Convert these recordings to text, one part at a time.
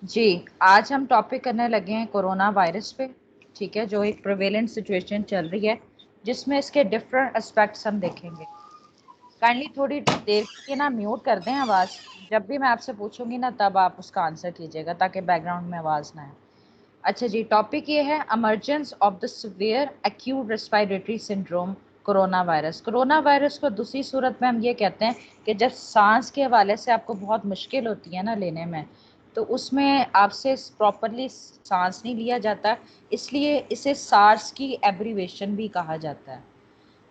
जी, आज हम टॉपिक करने लगे हैं कोरोना वायरस पे। ठीक है, जो एक प्रिवेलेंट सिचुएशन चल रही है जिसमें इसके डिफरेंट एस्पेक्ट्स हम देखेंगे। काइंडली थोड़ी देर के लिए ना म्यूट कर दें आवाज़। जब भी मैं आपसे पूछूंगी ना तब आप उसका आंसर कीजिएगा ताकि बैकग्राउंड में आवाज़ ना आए। अच्छा जी, टॉपिक ये है emergence of the severe acute respiratory syndrome corona virus. Corona virus को दूसरी सूरत में हम ये कहते हैं कि जब सांस के हवाले से आपको बहुत मुश्किल होती है ना लेने में, तो उसमें आपसे प्रॉपरली सांस नहीं लिया जाता, इसलिए इसे सार्स की एब्रीवेशन भी कहा जाता है।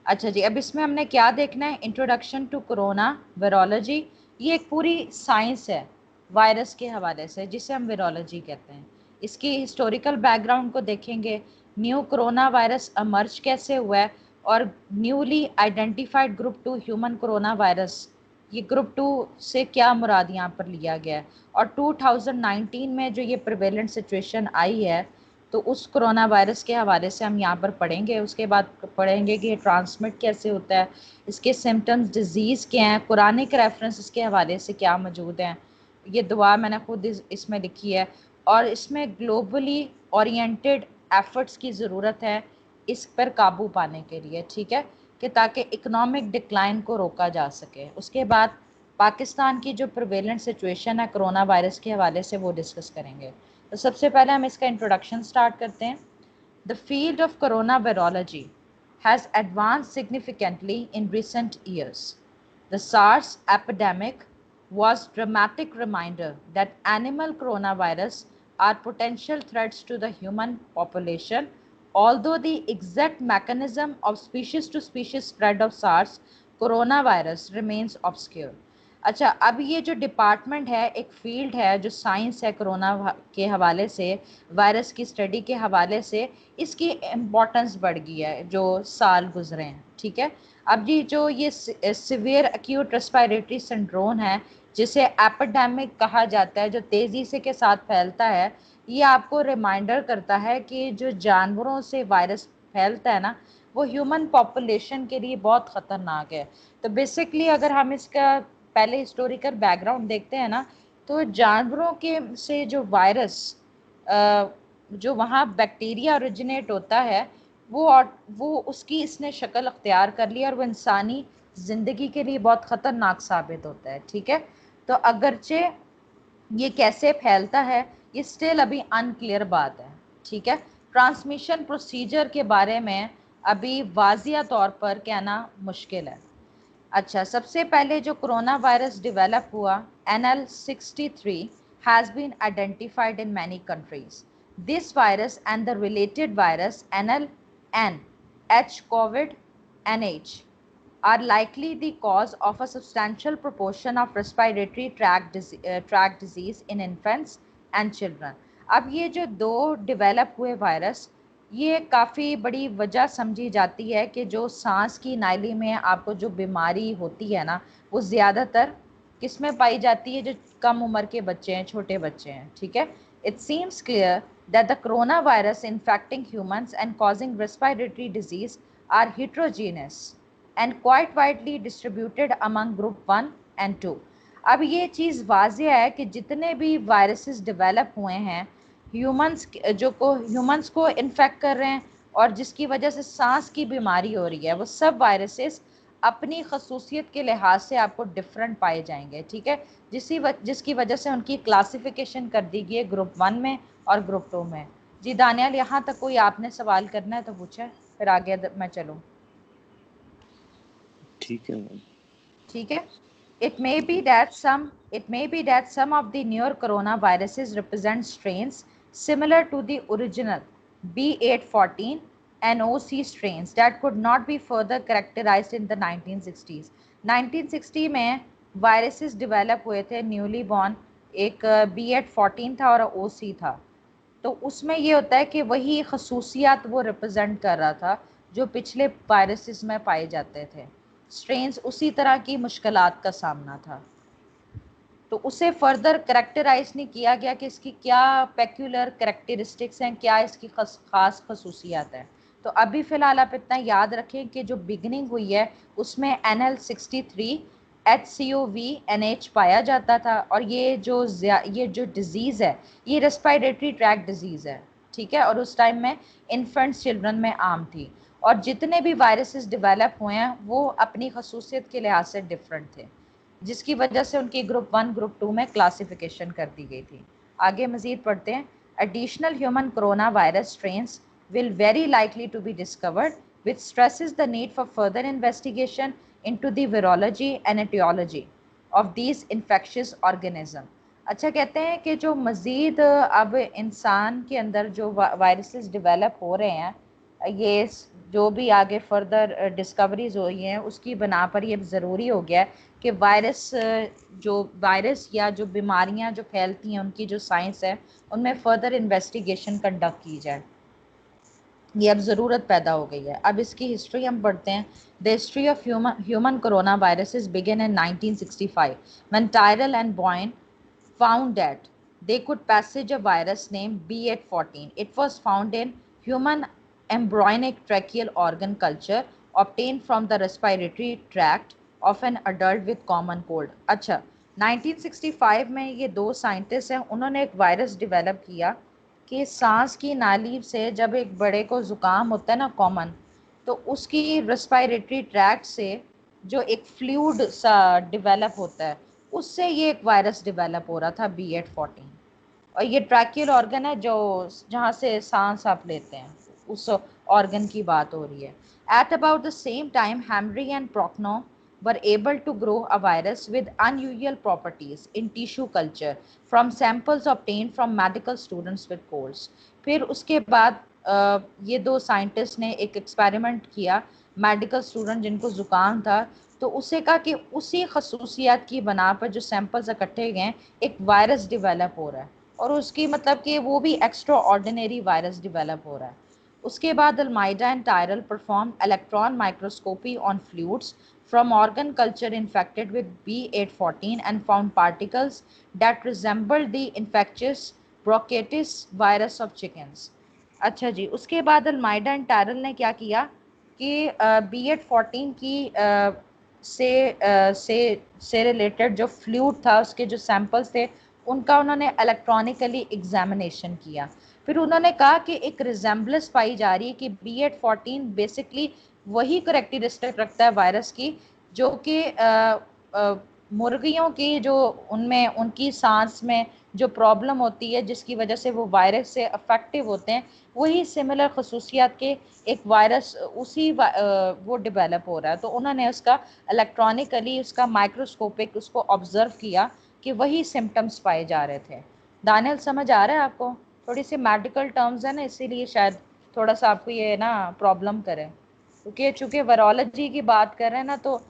अच्छा जी, अब इसमें हमने क्या देखना है, इंट्रोडक्शन टू कोरोना वायरोलॉजी। ये एक पूरी साइंस है वायरस के हवाले से जिसे हम वायरोलॉजी कहते हैं। इसकी हिस्टोरिकल बैकग्राउंड को देखेंगे, न्यू कोरोना वायरस अमर्ज कैसे हुआ है, और newly identified group 2 human corona virus, ये ग्रुप 2 से क्या मुराद यहाँ पर लिया गया है। और 2019 में जो ये प्रिवेलेंट सिचुएशन आई है, तो उस कोरोना वायरस के हवाले से हम यहाँ पर पढ़ेंगे। उसके बाद पढ़ेंगे कि ये ट्रांसमिट कैसे होता है, इसके सिम्टम्स, डिजीज़ क्या हैं, कुरानिक रेफरेंस इसके हवाले से क्या मौजूद हैं। ये दुआ मैंने खुद इसमें लिखी है। और इसमें ग्लोबली ओरिएंटेड एफर्ट्स की ज़रूरत है इस पर काबू पाने के लिए, ठीक है, कि ताकि इकोनॉमिक डिक्लाइन को रोका जा सके। उसके बाद पाकिस्तान की जो प्रिवेलेंट सिचुएशन है कोरोना वायरस के हवाले से वो डिस्कस करेंगे। तो सबसे पहले हम इसका इंट्रोडक्शन स्टार्ट करते हैं। The field of corona virology has advanced significantly in recent years. The SARS epidemic was a dramatic reminder that animal coronavirus are potential threats to the human population, although the exact mechanism of species to species spread of SARS coronavirus remains obscure. अच्छा, अब ये जो department है, एक field है जो science है corona के हवाले से, वायरस की स्टडी के हवाले से, इसकी इम्पोर्टेंस बढ़ गई है जो साल गुजरे हैं, ठीक है। अब जी जो ये सिवियर एक्यूट रेस्पिरेटरी सिंड्रोम है, जिसे एपिडेमिक कहा जाता है, जो तेज़ी से के साथ फैलता है, ये आपको रिमाइंडर करता है कि जो जानवरों से वायरस फैलता है ना, वो ह्यूमन पॉपुलेशन के लिए बहुत ख़तरनाक है। तो बेसिकली अगर हम इसका पहले हिस्टोरिकल बैकग्राउंड देखते हैं ना, तो जानवरों के से जो वायरस, जो वहाँ बैक्टीरिया ओरिजिनेट होता है, वो और वो उसकी इसने शक्ल अख्तियार कर ली और वो इंसानी ज़िंदगी के लिए बहुत ख़तरनाक साबित होता है, ठीक है। तो अगरचे ये कैसे फैलता है ये स्टिल अभी अनक्लियर बात है, ठीक है। ट्रांसमिशन प्रोसीजर के बारे में अभी वाजिया तौर पर कहना मुश्किल है। अच्छा, सबसे पहले जो कोरोना वायरस डेवलप हुआ, NL63, has been identified in many countries. This virus and the related virus NLN, H COVID NH, are likely the cause of a substantial proportion of respiratory tract disease in infants and children. अब ये जो दो develop हुए virus, ये काफ़ी बड़ी वजह समझी जाती है कि जो सांस की नाली में आपको जो बीमारी होती है ना, वो ज़्यादातर किस में पाई जाती है, जो कम उम्र के बच्चे हैं, छोटे बच्चे हैं, ठीक है। It seems clear that the corona virus infecting humans and causing respiratory disease are heterogeneous and quite widely distributed among group 1 and 2. अब ये चीज़ वाजिया है कि जितने भी वायरसेस डेवलप हुए हैं, ह्यूमंस को इन्फेक्ट कर रहे हैं और जिसकी वजह से सांस की बीमारी हो रही है, वो सब वायरसेस अपनी खसूसियत के लिहाज से आपको डिफरेंट पाए जाएंगे, ठीक है। जिसकी वजह से उनकी क्लासिफिकेशन कर दी गई है ग्रुप 1 में और ग्रुप 2 में। जी दानियाल, यहाँ तक कोई आपने सवाल करना है तो पूछे, फिर आगे मैं चलूँ। ठीक है मैम। ठीक है। It may be that some of the newer coronaviruses represent strains similar to the original B814 and OC strains that could not be further characterized in the 1960s. 1960 में वायरसेस डेवलप हुए थे newly born, एक B814 था और OC था। तो उसमें ये होता है कि वही खसूसियात वो रिप्रेजेंट कर रहा था जो पिछले वायरसेस में पाए जाते थे। स्ट्रेन्स उसी तरह की मुश्किलात का सामना था, तो उसे फर्दर करेक्टराइज नहीं किया गया कि इसकी क्या पेक्यूलर करेक्टरिस्टिक्स हैं, क्या इसकी ख़ास खसूसियात हैं। तो अभी फ़िलहाल आप इतना याद रखें कि जो बिगनिंग हुई है उसमें NL63 HCOV-NH पाया जाता था, और ये जो डिजीज़ है ये रेस्पिरेटरी ट्रैक डिजीज़ है, ठीक है। और उस टाइम में इन्फेंट्स चिल्ड्रन में आम थी, और जितने भी वायरसेस डेवलप हुए हैं वो अपनी खसूसियत के लिहाज से डिफरेंट थे, जिसकी वजह से उनकी ग्रुप 1 ग्रुप 2 में क्लासिफिकेशन कर दी गई थी। आगे मजीद पढ़ते हैं। Additional human corona virus strains will very likely to be discovered, which stresses the need for further investigation into the virology and etiology of these infectious organism। अच्छा, कहते हैं कि जो मज़ीद अब इंसान के अंदर जो वायरसेस डेवलप हो रहे हैं, ये जो भी आगे फर्दर डिस्कवरीज हुई हैं उसकी बना पर ये ज़रूरी हो गया है कि वायरस या जो बीमारियां जो फैलती हैं उनकी जो साइंस है उनमें फर्दर इन्वेस्टिगेशन कंडक्ट की जाए। ये अब ज़रूरत पैदा हो गई है। अब इसकी हिस्ट्री हम पढ़ते हैं। The history of human corona viruses begin in 1965 when Tyrell and buoyant found that they could passage a virus named B814. It was found in human embryonic tracheal organ culture obtained from the respiratory tract of an adult with common cold। अच्छा, 1965 में ये दो scientist हैं, उन्होंने एक virus develop किया कि सांस की नाली से जब एक बड़े को ज़ुकाम होता है ना कॉमन, तो उसकी रेस्पिरेटरी ट्रैक्ट से जो एक फ्लूइड सा डेवलप होता है उससे ये एक वायरस डेवलप हो रहा था B814। और ये ट्रैकियल ऑर्गन है जो जहाँ से सांस आप लेते हैं, उस ऑर्गन की बात हो रही है। At about the same time Henry and प्रोक्नो were able to grow a virus with unusual properties in tissue culture from samples obtained from medical students with colds। फिर उसके बाद ये दो साइंटिस्ट ने एक एक्सपेरिमेंट किया, मेडिकल स्टूडेंट जिनको ज़ुकाम था, तो उसे कहा कि उसी खसूसियात की बना पर जो सैंपल्स इकट्ठे गए एक वायरस डेवलप हो रहा है, और उसकी मतलब कि वो भी एक्स्ट्रा ऑर्डिनरी वायरस डेवलप हो रहा है। उसके बाद Almeida and Tyrell perform electron microscopy on fluids from organ culture infected with B814 and found particles that resembled the infectious Brocatis virus of chickens। अच्छा जी, उसके बाद अल्माइडा एंड टायरल ने क्या किया कि B814 की से रिलेटेड जो फ्लूइड था उसके जो सैंपल्स थे उनका उन्होंने इलेक्ट्रॉनिकली एग्जामिनेशन किया। फिर उन्होंने कहा कि एक रिजेम्बलेंस पाई जा रही है कि B814 बेसिकली वही करेक्टरिस्टिक रखता है वायरस की जो कि मुर्गियों की जो उनमें उनकी सांस में जो प्रॉब्लम होती है जिसकी वजह से वो वायरस से अफेक्टिव होते हैं, वही सिमिलर खसूसियात के एक वायरस वो डेवलप हो रहा है। तो उन्होंने उसका इलेक्ट्रॉनिकली उसका माइक्रोस्कोपिक उसको ऑब्जर्व किया कि वही सिम्टम्स पाए जा रहे थे। दानियल, समझ आ रहा है आपको? थोड़ी सी मेडिकल टर्म्स है ना, इसीलिए शायद थोड़ा सा आपको ये ना प्रॉब्लम करे, क्योंकि चूंकि वायरोलॉजी की बात कर रहे हैं ना, तो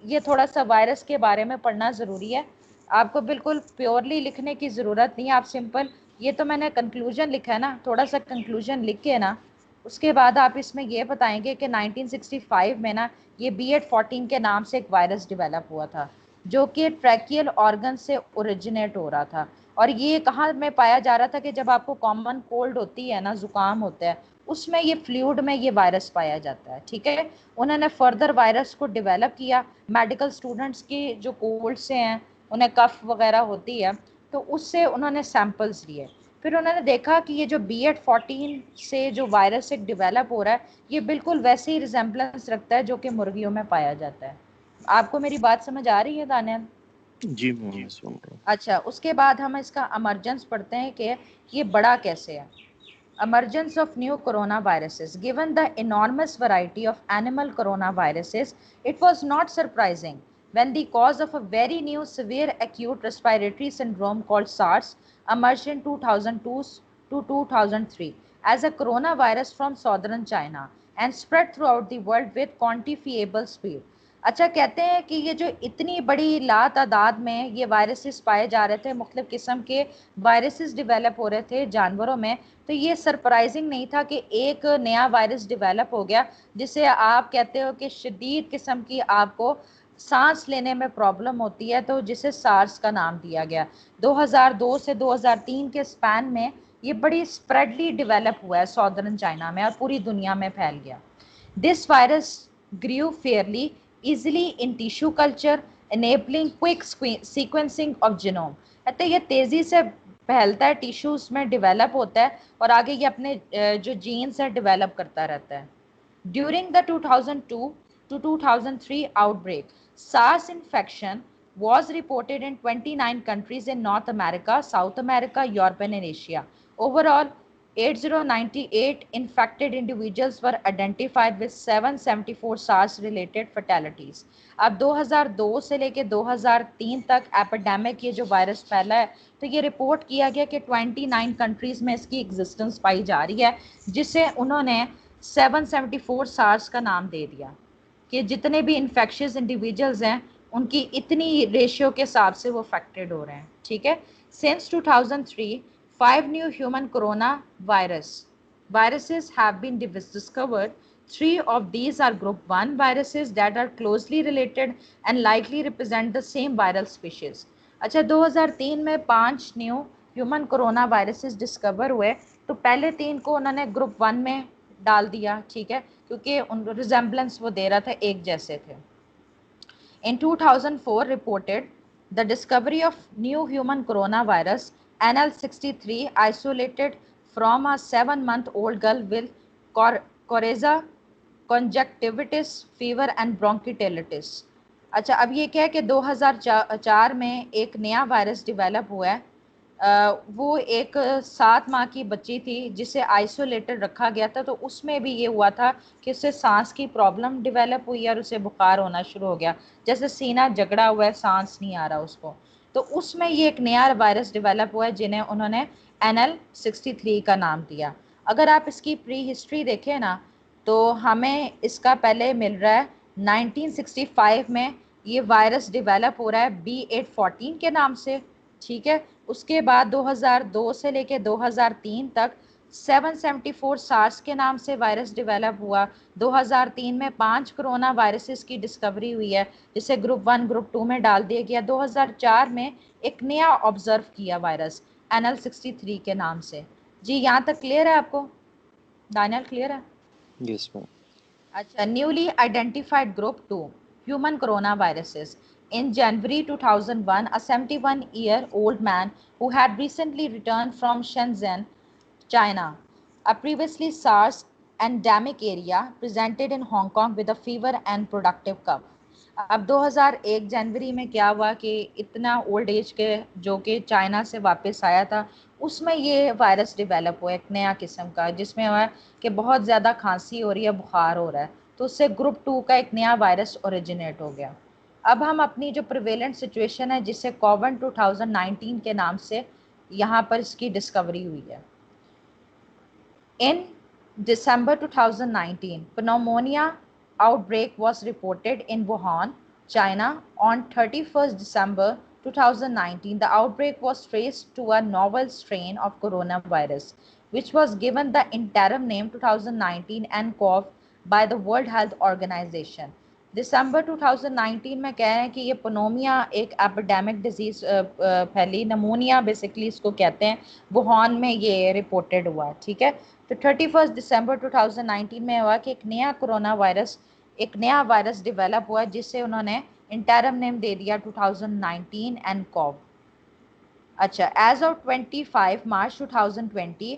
ये थोड़ा सा वायरस के बारे में पढ़ना ज़रूरी है। आपको बिल्कुल प्योरली लिखने की ज़रूरत नहीं है, आप सिंपल ये तो मैंने कंक्लूजन लिखा है ना, थोड़ा सा कंक्लूजन लिख के ना उसके बाद आप इसमें ये बताएंगे कि 1965 में ना ये B814 के नाम से एक वायरस डेवलप हुआ था जो कि ट्रैकियल ऑर्गन से ओरिजिनेट हो रहा था। और ये कहाँ में पाया जा रहा था कि जब आपको कॉमन कोल्ड होती है ना, ज़ुकाम होता है, उसमें ये फ्लूइड में ये वायरस पाया जाता है, ठीक है। उन्होंने फर्दर वायरस को डेवलप किया। मेडिकल स्टूडेंट्स की जो कोल्ड से हैं, उन्हें कफ वगैरह होती है, तो उससे उन्होंने सैंपल्स लिए। फिर उन्होंने देखा कि ये जो B814 से जो वायरस एक डेवलप हो रहा है ये बिल्कुल वैसे ही रिजेम्बलेंस रखता है जो कि मुर्गियों में पाया जाता है। आपको मेरी बात समझ आ रही है दानियल? जी मैं सुन रहा हूँ। अच्छा, उसके बाद हम इसका इमरजेंस पढ़ते हैं कि ये बड़ा कैसे है। Emergence of new coronaviruses. Given the enormous variety of animal coronaviruses, it was not surprising when the cause of a very new severe acute respiratory syndrome called SARS emerged in 2002 to 2003 as a coronavirus from southern China and spread throughout the world with quantifiable speed। अच्छा, कहते हैं कि ये जो इतनी बड़ी लातादाद में ये वायरसेस पाए जा रहे थे, मुख्तलिफ किस्म के वायरसेस डेवलप हो रहे थे जानवरों में, तो ये सरप्राइजिंग नहीं था कि एक नया वायरस डेवलप हो गया जिसे आप कहते हो कि शदीद किस्म की आपको सांस लेने में प्रॉब्लम होती है, तो जिसे सार्स का नाम दिया गया। 2002 से 2003 के स्पैन में ये बड़ी स्प्रेडली डेवलप हुआ है सॉदर्न चाइना में और पूरी दुनिया में फैल गया। This virus grew fairly easily in tissue culture enabling quick sequencing of genome। कहते हैं ये तेजी से फैलता है, टिश्यूज में डेवलप होता है और आगे ये अपने जो जीन्स है डेवलप करता रहता है। During the 2002 to 2003 outbreak, SARS infection was reported in 29 countries in North America, South America, Europe, and Asia. Overall, 8098 infected individuals were identified with 774 SARS-related fatalities. अब 2002 से लेके 2003 तक एपिडेमिक ये जो वायरस फैला है, तो ये रिपोर्ट किया गया कि 29 कंट्रीज में इसकी एग्जिस्टेंस पाई जा रही है, जिसे उन्होंने 774 सार्स का नाम दे दिया कि जितने भी इन्फेक्शियस इंडिविजुअल्स हैं उनकी इतनी रेशियो के हिसाब से वो अफेक्टेड हो रहे हैं। ठीक है, since 2003 5 new human corona viruses have been discovered. 3 of these are group 1 viruses that are closely related and likely represent the same viral species. अच्छा, 2003 में 5 new human corona viruses discover हुए, तो पहले 3 को उन्होंने ग्रुप 1 में डाल दिया। ठीक है, क्योंकि उन रिजेम्बलेंस वो दे रहा था, एक जैसे थे। In 2004 reported the discovery of new human coronavirus NL63 isolated from a 7-month-old girl with coryza conjunctivitis fever and bronchitis। अच्छा, अब ये क्या है कि 2004 में एक नया वायरस डेवलप हुआ है। वो एक 7 माह की बच्ची थी जिसे आइसोलेटेड रखा गया था, तो उसमें भी ये हुआ था कि उससे सांस की प्रॉब्लम डेवलप हुई और उसे बुखार होना शुरू हो गया, जैसे सीना जकड़ा हुआ है, सांस नहीं आ रहा उसको। तो उसमें ये एक नया वायरस डेवलप हुआ है जिन्हें उन्होंने NL63 का नाम दिया। अगर आप इसकी प्री हिस्ट्री देखें ना, तो हमें इसका पहले मिल रहा है 1965 में ये वायरस डेवलप हो रहा है B814 के नाम से। ठीक है, उसके बाद 2002 से लेके 2003 तक 774 सार्स के नाम से वायरस डेवलप हुआ। 2003 में 5 कोरोना वायरसेस की डिस्कवरी हुई है, जिसे ग्रुप 1 ग्रुप 2 में डाल दिया गया। 2004 में एक नया ऑब्जर्व किया वायरस NL63 के नाम से। जी, यहाँ तक क्लियर है आपको? दानियल, क्लियर है? Yes, ma'am. अच्छा, newly identified group 2 human corona viruses. In January 2001, a 71-year-old man who had recently returned from Shenzhen, China, a previously SARS endemic area, presented in Hong Kong with a fever and productive cough. अब 2001 जनवरी में क्या हुआ कि इतना old age के जो कि China से वापस आया था, उसमें ये वायरस डेवलप हुआ, एक नया किस्म का, जिसमें हुआ कि बहुत ज़्यादा खांसी हो रही है, बुखार हो रहा है, तो उससे ग्रुप 2 का एक नया वायरस ओरिजिनेट हो गया। अब हम अपनी जो प्रिवेलेंट सिचुएशन है, जिससे कोविन 2019 के नाम से यहाँ पर इसकी डिस्कवरी हुई है। In December 2019, pneumonia outbreak was reported in Wuhan, China. On 31st December 2019, the outbreak was traced to a novel strain of coronavirus, which was given the interim name 2019 nCoV by the World Health Organization. दिसंबर 2019 में कह रहे हैं कि ये पनोमिया एक epidemic disease फैली, pneumonia basically इसको कहते हैं, वुहान में ये रिपोर्टेड हुआ। ठीक है, तो 31 दिसंबर 2019 में हुआ कि एक नया कोरोना वायरस, एक नया वायरस डेवलप हुआ जिसे उन्होंने इंटरम नेम दे दिया 2019 nCoV। अच्छा, as of 25 March 2020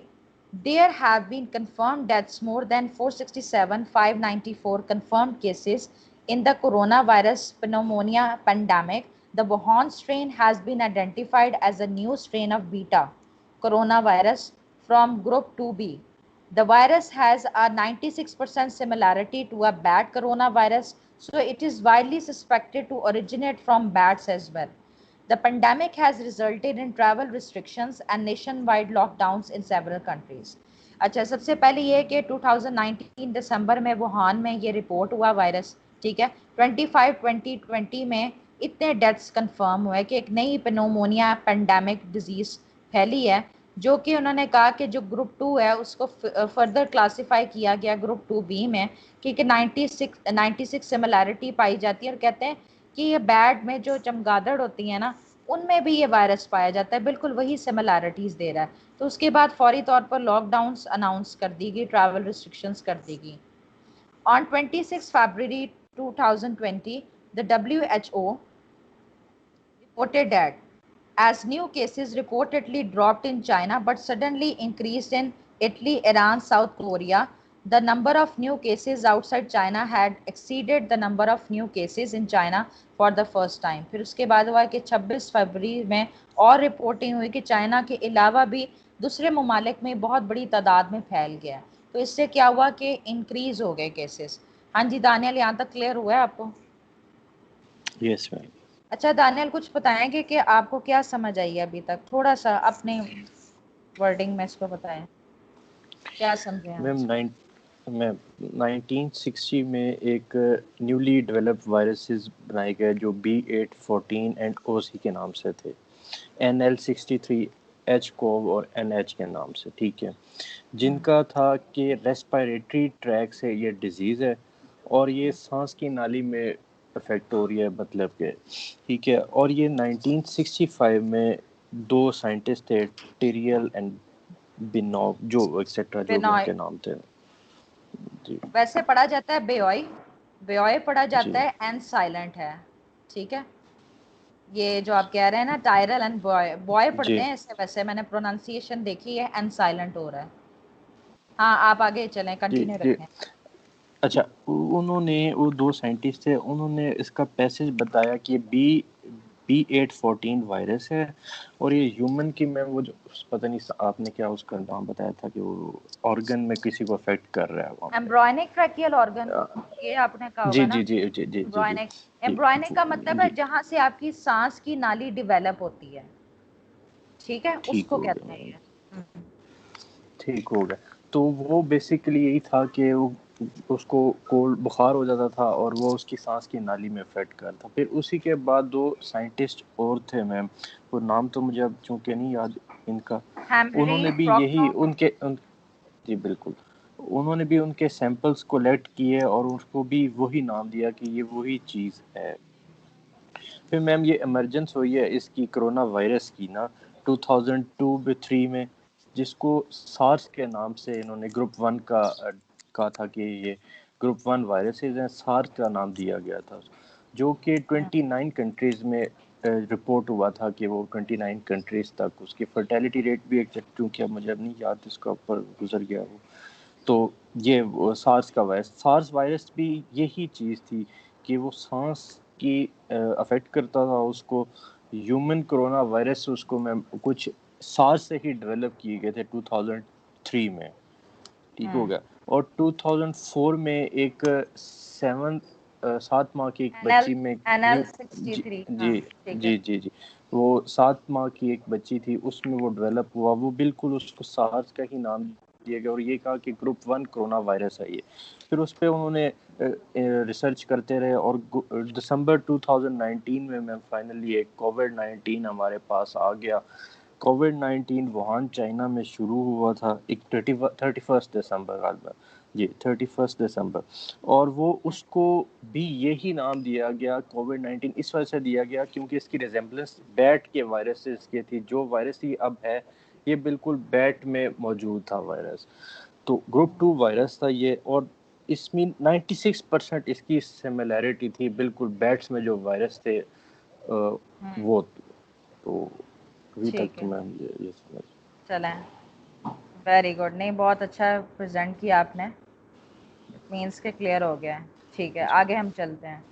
there have been confirmed deaths more than 467,594 confirmed cases in the coronavirus pneumonia pandemic. The Wuhan strain has been identified as a new strain of beta coronavirus from group 2B. The virus has a 96% similarity to a bat coronavirus, so it is widely suspected to originate from bats as well. The pandemic has resulted in travel restrictions and nationwide lockdowns in several countries. अच्छा, सबसे पहले ये कि 2019 दिसंबर में Wuhan में ये report हुआ virus. ठीक है, 25/2020 में इतने डेथ्स कंफर्म हुए कि एक नई पनोमोनिया पेंडेमिक डिजीज फैली है, जो कि उन्होंने कहा कि जो ग्रुप 2 है उसको फर्दर क्लासिफाई किया गया ग्रुप 2B में, क्योंकि 96 सिमिलैरिटी पाई जाती है, और कहते हैं कि ये बैट में जो चमगादड़ होती है ना, उनमें भी ये वायरस पाया जाता है, बिल्कुल वही सिमिलैरिटीज दे रहा है। तो उसके बाद फौरी तौर पर लॉकडाउन्स अनाउंस कर दी गई, ट्रैवल रिस्ट्रिक्शंस कर दी गई। On 26 February 2020, the WHO reported that as new cases reportedly dropped in China but suddenly increased in Italy, Iran, South Korea, the number of new cases outside China had exceeded the number of new cases in China for the first time. फिर उसके बाद हुआ कि 26 फरवरी में और reporting हुई कि China के अलावा भी दूसरे ममालिक में बहुत बड़ी तादाद में फैल गया। तो इससे क्या हुआ कि इंक्रीज हो गए केसेस। हाँ जी दानियल, यहाँ तक क्लियर हुआ है आपको? Yes ma'am. अच्छा दानियल, कुछ बताएंगे कि आपको क्या समझ आई है अभी तक? थोड़ा सा अपने वर्डिंग में इसको बताएं, क्या समझे आप? मैम 1960 में एक न्यूली डेवलप्ड वायरसेस बनाए गए जो B814 एंड OC के नाम से थे, NL63, HCOV और NH के नाम से, ठीक है, जिनका था कि रेस्पिरेटरी ट्रैक से ये डिजीज़ है और ये सांस की नाली में अफेक्ट हो रही है, मतलब के, ठीक है। और ये 1965 में दो साइंटिस्ट थे, टेरियल एंड बिनॉफ जो एक्सेट्रा जो भी बिनॉय, उनके नाम थे जी। वैसे पढ़ा जाता है बेओय, बेओय पढ़ा जी जाता है, एन साइलेंट है, ठीक है। ये जो आप कह रहे हैं ना टायरल एंड बॉय, बॉय पढ़ते जी हैं इसे, वैसे मैंने प्रोनाउंसिएशन देखी है, एन साइलेंट हो रहा है। हाँ आप आगे चलें, जी कंटिन्यू जी। रखें। अच्छा, उन्होंने, वो दो साइंटिस्ट थे, उन्होंने इसका पैसेज बताया कि B814 वायरस है और ये ह्यूमन की, मैं वो जो पता नहीं आपने क्या उसका नाम बताया था कि वो ऑर्गन में किसी को अफेक्ट कर रहा है वहाँ पे। एम्ब्रॉयनिक ट्रैकियल ऑर्गन, ये आपने कहा जी होगा ना। जी जी जी जी जी जी एम्ब्रॉयनिक, जी एम्ब्रॉयनिक का मतलब है जी। जहां से आपकी सांस की नाली डेवलप होती है, ठीक है, ठीक उसको हो कहते हैं गया, ये। ठीक हो गया। तो वो बेसिकली यही था कि वो, उसको कोल्ड बुखार हो जाता था और वो उसकी सांस की नाली में अफेक्ट करता। फिर उसी के बाद दो साइंटिस्ट और थे मैम, वो नाम तो मुझे अब चूंकि नहीं याद इनका, हैमरी उन्होंने भी यही फ्रॉक्नो, जी बिल्कुल, उन्होंने भी उनके सैंपल्स कलेक्ट किए और उसको भी वही नाम दिया कि ये वही चीज़ है। फिर मैम ये इमरजेंस हुई है इसकी, कोरोना वायरस की ना, 2002-3 में, जिसको सार्स के नाम से इन्होंने ग्रुप 1 का कहा था कि ये ग्रुप 1 वायरसेस हैं, सार्स का नाम दिया गया था, जो कि 29 कंट्रीज़ में रिपोर्ट हुआ था कि वो 29 कंट्रीज़ तक उसकी फर्टेलिटी रेट भी एक, क्योंकि अब मुझे अब नहीं याद, इसका ऊपर गुजर गया वो। तो ये सार्स का वायरस, सार्स वायरस भी यही चीज़ थी कि वो सांस की अफेक्ट करता था उसको। ह्यूमन कोरोना वायरस उसको मैं कुछ सार्स से ही डेवलप किए गए थे 2003 में, ठीक हो गया। और 2004 में एक 7 माह की एक एनएल, बच्ची में एनएल न्यू, जी 63, हाँ जी ठीक है। जी जी जी, वो 7 माह की एक बच्ची थी, उसमें वो डेवलप हुआ, वो बिल्कुल उसको सार्स का ही नाम दिया गया और ये कहा कि ग्रुप 1 कोरोना वायरस है ये। फिर उस पर उन्होंने रिसर्च करते रहे और दिसंबर 2019 में मैम फाइनली एक कोविड-19 हमारे पास आ गया। कोविड-19 वुहान चाइना में शुरू हुआ था, एक 31 दिसंबर वाला जी, 31 दिसंबर, और वो उसको भी यही नाम दिया गया कोविड-19 इस वजह से दिया गया क्योंकि इसकी रिजेम्बलेंस बैट के वायरसेस की थी, जो वायरस ही अब है ये बिल्कुल बैट में मौजूद था वायरस। तो ग्रुप 2 वायरस था ये, और इसमें 96% इसकी सिमिलैरिटी थी बिल्कुल बैट्स में जो वायरस थे वो। तो अभी तक ठीक तो है, मैम ये समझ। चलें, वेरी गुड, नहीं बहुत अच्छा प्रेजेंट किया आपने, मीन्स के क्लियर हो गया है। ठीक है, जी आगे हम चलते हैं।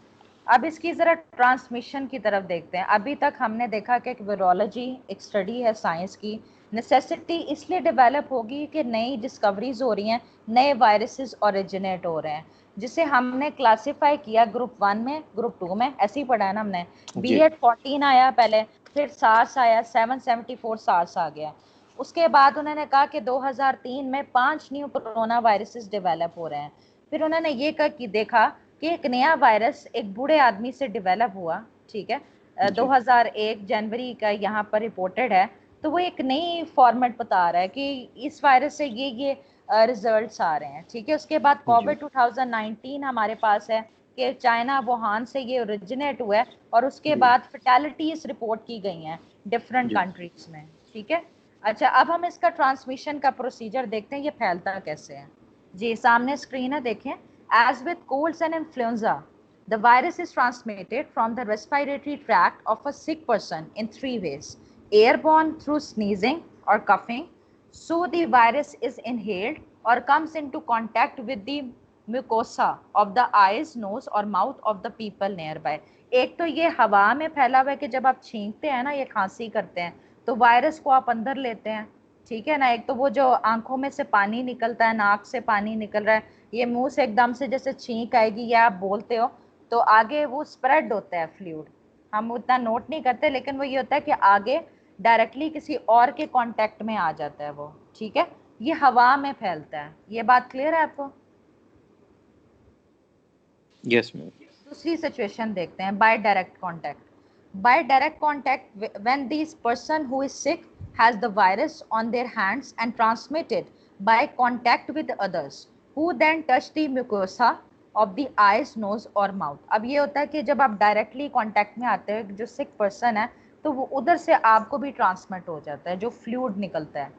अब इसकी ज़रा ट्रांसमिशन की तरफ देखते हैं। अभी तक हमने देखा कि वायरोलॉजी एक स्टडी है साइंस की, नेसेसिटी इसलिए डेवलप होगी कि नई डिस्कवरीज हो रही हैं, नए वायरसेस ओरिजिनेट हो रहे हैं, जिसे हमने क्लासिफाई किया ग्रुप 1 में, ग्रुप 2 में, ऐसे ही पढ़ा है ना हमने। जी B814 आया पहले, फिर सार्स आया, 774 सार्स आ गया। उसके बाद उन्होंने कहा कि 2003 में 5 न्यू कोरोना वायरसेस डेवलप हो रहे हैं। फिर उन्होंने ये कहा कि देखा कि एक नया वायरस एक बूढ़े आदमी से डेवलप हुआ, ठीक है, जी 2001 जनवरी का यहाँ पर रिपोर्टेड है। तो वो एक नई फॉर्मेट बता रहा है कि इस वायरस से ये रिजल्ट्स आ रहे हैं, ठीक है। उसके बाद जी कोविड 2019 हमारे पास है कि चाइना वुहान से ये ओरिजिनेट हुआ है, और उसके जी बाद फैटेलिटीज रिपोर्ट की गई हैं डिफरेंट जी कंट्रीज में, ठीक है। अच्छा, अब हम इसका ट्रांसमिशन का प्रोसीजर देखते हैं, ये फैलता कैसे है। जी सामने स्क्रीन है, देखें। As with colds and influenza, The virus is transmitted from the respiratory tract of a sick person in 3 ways: airborne through sneezing or coughing, so the virus is inhaled or comes into contact with the mucosa of the eyes, nose or mouth of the people nearby. एक तो ये हवा में फैला हुआ है कि जब आप छींकते हैं ना, ये खांसी करते हैं, तो वायरस को आप अंदर लेते हैं, ठीक है ना। एक तो वो जो आंखों में से पानी निकलता है, नाक से पानी निकल रहा है, ये मुंह से एकदम से जैसे छींक आएगी या आप बोलते हो तो आगे वो स्प्रेड होता है फ्लूइड, हम उतना नोट नहीं करते, लेकिन वो ये होता है कि आगे डायरेक्टली किसी और के कांटेक्ट में आ जाता है वो, ठीक है। ये हवा में फैलता है, ये बात क्लियर है आपको? Yes ma'am. दूसरी सिचुएशन देखते हैं, by direct contact. By direct contact, when this person who is sick has the virus on their hands and transmitted by contact with others who then touch the mucosa of the eyes, nose और mouth. अब ये होता है कि जब आप directly contact में आते हैं जो सिक पर्सन है, तो वो उधर से आपको भी ट्रांसमिट हो जाता है, जो फ्लूइड निकलता है।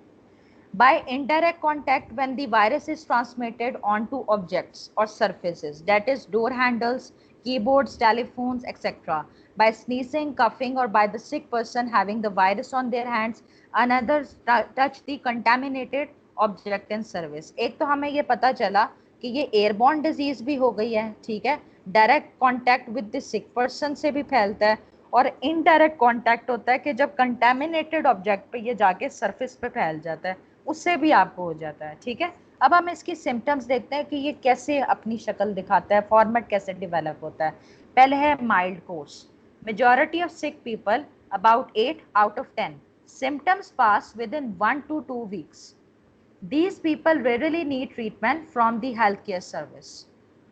By indirect contact, when the virus is transmitted onto objects or surfaces, that is door handles, keyboards, telephones, etc. By sneezing, coughing or by the sick person having the virus on their hands, another touch the contaminated object in service. एक तो हमें ये पता चला कि ये airborne disease भी हो गई है, ठीक है, direct contact with the sick person से भी फैलता है, और इनडायरेक्ट कॉन्टैक्ट होता है कि जब कंटेमिनेटेड ऑब्जेक्ट पे ये जाके सरफेस पे फैल जाता है, उससे भी आपको हो जाता है, ठीक है। अब हम इसकी सिम्टम्स देखते हैं कि ये कैसे अपनी शक्ल दिखाता है, फॉर्मेट कैसे डेवलप होता है। पहले है mild course. Majority of sick people, about 8 out of 10, symptoms pass within 1 to 2 weeks. These people rarely need treatment from the healthcare service.